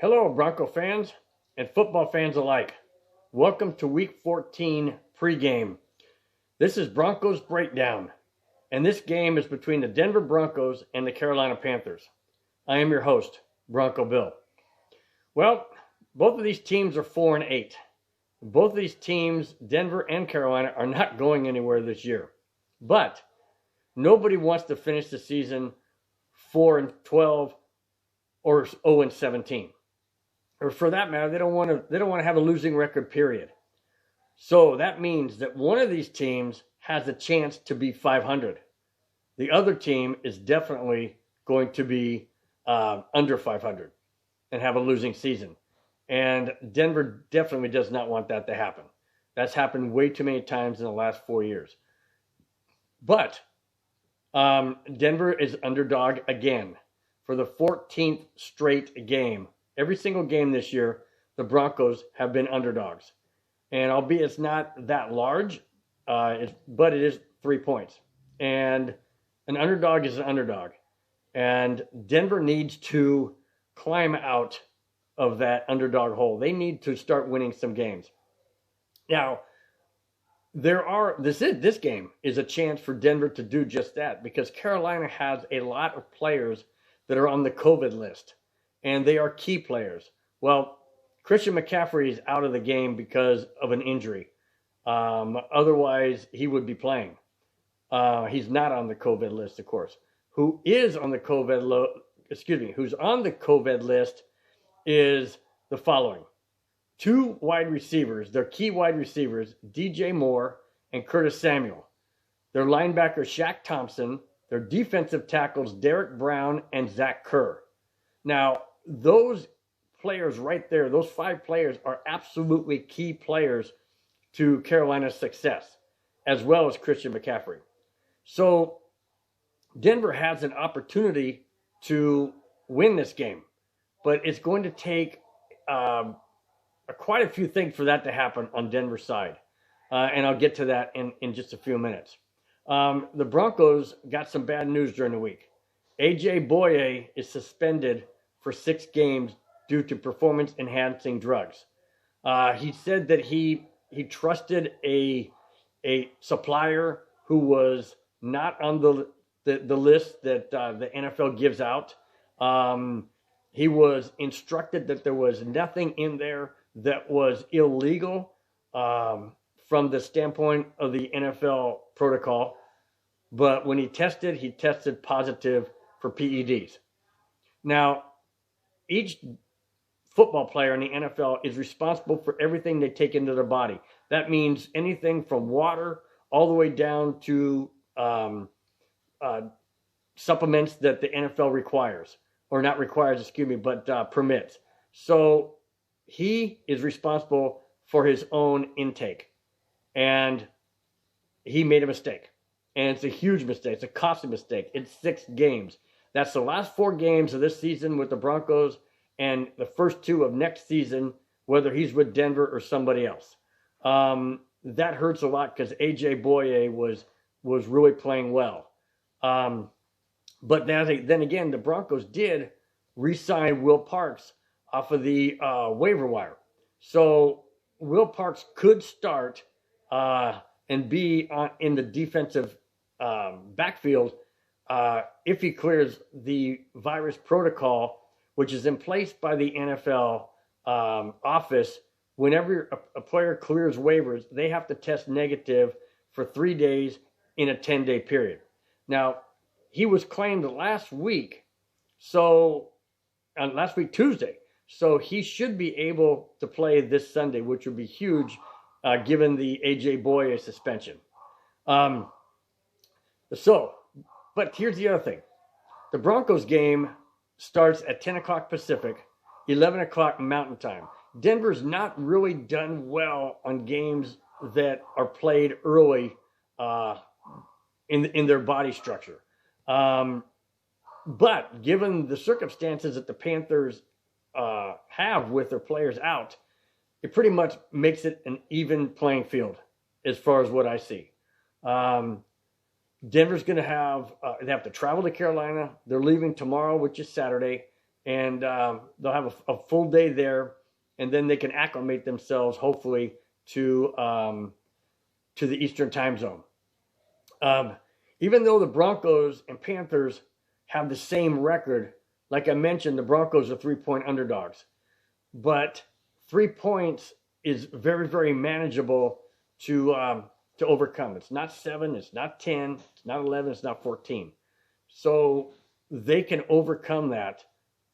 Hello, Bronco fans and football fans alike. Welcome to Week 14 pregame. This is Broncos Breakdown, and this game is between the Denver Broncos and the Carolina Panthers. I am your host, Bronco Bill. Well, both of these teams are 4-8. Both of these teams, Denver and Carolina, are not going anywhere this year. But nobody wants to finish the season 4-12 or 0-17. Or for that matter, they don't want to have a losing record, period. So that means that one of these teams has a chance to be 500. The other team is definitely going to be under 500 and have a losing season. And Denver definitely does not want that to happen. That's happened way too many times in the last 4 years. But Denver is underdog again for the 14th straight game. Every single game this year, the Broncos have been underdogs. And albeit it's not that large, but it is 3 points. And an underdog is an underdog. And Denver needs to climb out of that underdog hole. They need to start winning some games. Now, this game is a chance for Denver to do just that because Carolina has a lot of players that are on the COVID list. And they are key players. Well, Christian McCaffrey is out of the game because of an injury. Otherwise, he would be playing. He's not on the COVID list, of course. Who's on the COVID list is the following. 2 wide receivers, their key wide receivers, DJ Moore and Curtis Samuel. Their linebacker, Shaq Thompson. Their defensive tackles, Derek Brown and Zach Kerr. Now, those players right there, those 5 players are absolutely key players to Carolina's success, as well as Christian McCaffrey. So Denver has an opportunity to win this game, but it's going to take quite a few things for that to happen on Denver's side. And I'll get to that in just a few minutes. The Broncos got some bad news during the week. A.J. Boye is suspended for 6 games due to performance-enhancing drugs. He said that he trusted a supplier who was not on the list that the NFL gives out. He was instructed that there was nothing in there that was illegal from the standpoint of the NFL protocol. But when he tested positive for PEDs. Now, each football player in the NFL is responsible for everything they take into their body. That means anything from water all the way down to supplements that the NFL requires. Or not requires, but permits. So he is responsible for his own intake. And he made a mistake. And it's a huge mistake. It's a costly mistake. It's 6 games. That's the last 4 games of this season with the Broncos and the first 2 of next season, whether he's with Denver or somebody else. That hurts a lot because A.J. Boye was really playing well. But then again, the Broncos did re-sign Will Parks off of the waiver wire. So Will Parks could start and be in the defensive backfield if he clears the virus protocol, which is in place by the NFL office. Whenever a player clears waivers, they have to test negative for 3 days in a 10-day period. Now, he was claimed last week, Tuesday. So he should be able to play this Sunday, which would be huge given the A.J. Boye suspension. But here's the other thing. The Broncos game starts at 10 o'clock Pacific, 11 o'clock Mountain Time. Denver's not really done well on games that are played early in their body structure. But given the circumstances that the Panthers have with their players out, it pretty much makes it an even playing field as far as what I see. Denver's going to they have to travel to Carolina. They're leaving tomorrow, which is Saturday. and they'll have a full day there, and then they can acclimate themselves, hopefully, to the Eastern time zone. Even though the Broncos and Panthers have the same record, like I mentioned, the Broncos are 3-point underdogs, but 3 points is very, very manageable to overcome. It's not 7, it's not 10, it's not 11, it's not 14. So they can overcome that.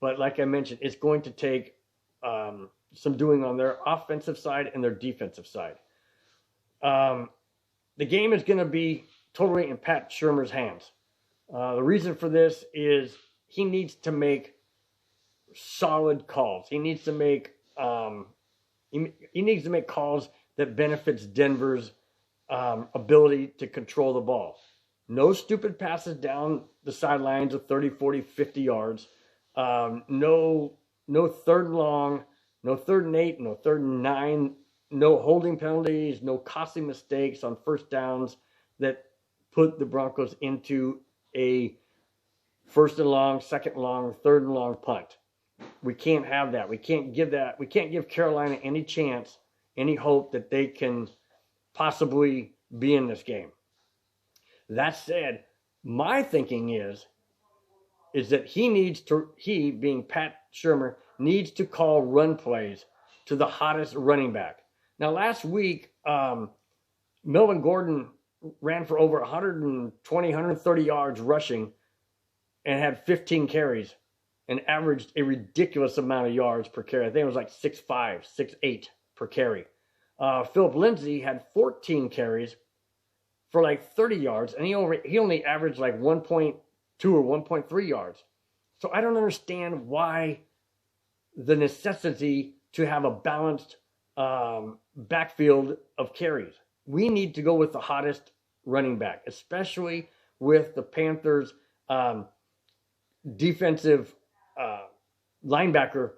But like I mentioned, it's going to take some doing on their offensive side and their defensive side. The game is going to be totally in Pat Shurmur's hands. The reason for this is he needs to make solid calls. He needs to make calls that benefits Denver's ability to control the ball. No stupid passes down the sidelines of 30, 40, 50 yards. No third and long, no 3rd and 8, no 3rd and 9, no holding penalties, no costly mistakes on first downs that put the Broncos into a 1st and long, 2nd and long, 3rd and long punt. We can't have that. We can't give Carolina any chance, any hope that they can possibly be in this game. That said, my thinking is that he being Pat Shurmur, needs to call run plays to the hottest running back. Now, last week, Melvin Gordon ran for over 120, 130 yards rushing and had 15 carries and averaged a ridiculous amount of yards per carry. I think it was like 6'5", 6'8" per carry. Philip Lindsay had 14 carries for like 30 yards, and he only averaged like 1.2 or 1.3 yards. So I don't understand why the necessity to have a balanced backfield of carries. We need to go with the hottest running back, especially with the Panthers' defensive linebacker,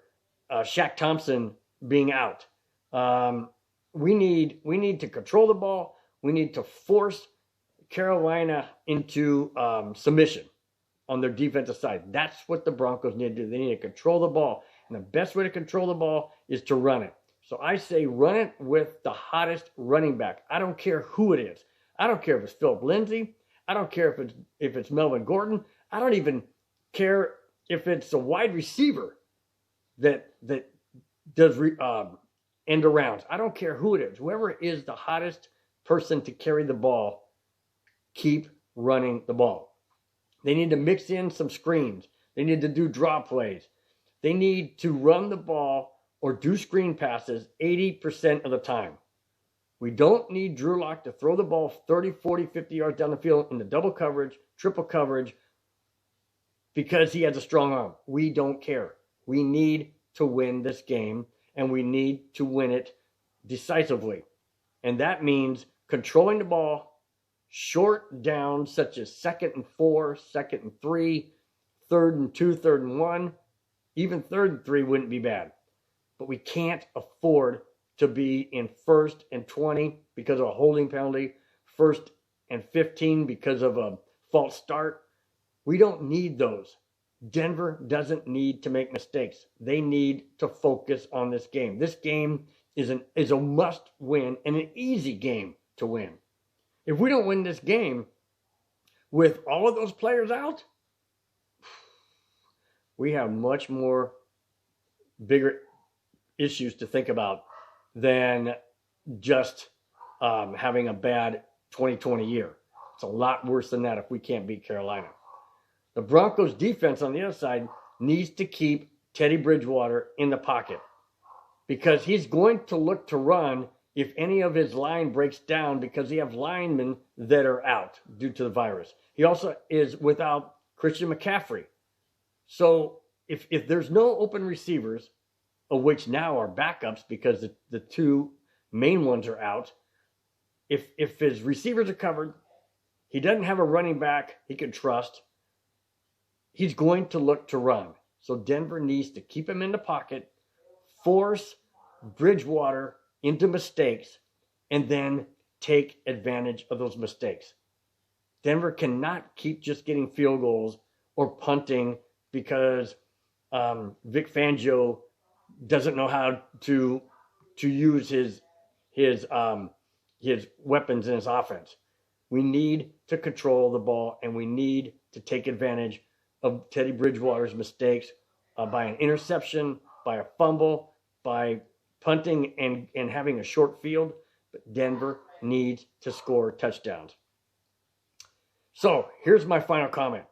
Shaq Thompson, being out. We need to control the ball. We need to force Carolina into submission on their defensive side. That's what the Broncos need to do. They need to control the ball. And the best way to control the ball is to run it. So I say run it with the hottest running back. I don't care who it is. I don't care if it's Philip Lindsay. I don't care if it's Melvin Gordon. I don't even care if it's a wide receiver that does end arounds. I don't care who it is. Whoever is the hottest person to carry the ball, keep running the ball. They need to mix in some screens. They need to do draw plays. They need to run the ball or do screen passes 80% of the time. We don't need Drew Lock to throw the ball 30, 40, 50 yards down the field into double coverage, triple coverage, because he has a strong arm. We don't care. We need to win this game, and we need to win it decisively. And that means controlling the ball, short downs such as 2nd and 4, 2nd and 3, 3rd and 2, 3rd and 1. Even 3rd and 3 wouldn't be bad. But we can't afford to be in 1st and 20 because of a holding penalty, 1st and 15 because of a false start. We don't need those. Denver doesn't need to make mistakes. They need to focus on this game. This game is a must win and an easy game to win. If we don't win this game with all of those players out, we have much more bigger issues to think about than just having a bad 2020 year. It's a lot worse than that if we can't beat Carolina. The Broncos defense on the other side needs to keep Teddy Bridgewater in the pocket because he's going to look to run if any of his line breaks down because he has linemen that are out due to the virus. He also is without Christian McCaffrey. So if there's no open receivers, of which now are backups because the two main ones are out, if his receivers are covered, he doesn't have a running back he can trust, he's going to look to run. So Denver needs to keep him in the pocket, force Bridgewater into mistakes, and then take advantage of those mistakes. Denver cannot keep just getting field goals or punting because Vic Fangio doesn't know how to use his weapons in his offense. We need to control the ball, and we need to take advantage of Teddy Bridgewater's mistakes by an interception, by a fumble, by punting and having a short field. But Denver needs to score touchdowns. So here's my final comment.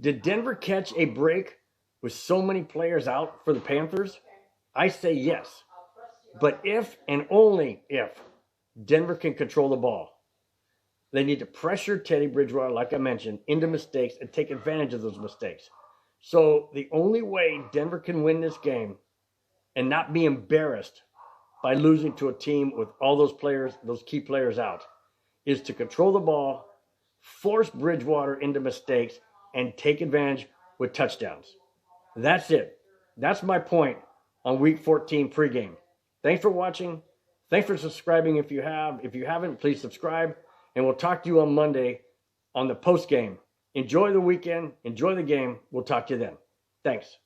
Did Denver catch a break with so many players out for the Panthers? I say yes. But if and only if Denver can control the ball, they need to pressure Teddy Bridgewater, like I mentioned, into mistakes and take advantage of those mistakes. So the only way Denver can win this game and not be embarrassed by losing to a team with all those players, those key players out, is to control the ball, force Bridgewater into mistakes, and take advantage with touchdowns. That's it. That's my point on Week 14 pregame. Thanks for watching. Thanks for subscribing if you have. If you haven't, please subscribe. And we'll talk to you on Monday on the postgame. Enjoy the weekend. Enjoy the game. We'll talk to you then. Thanks.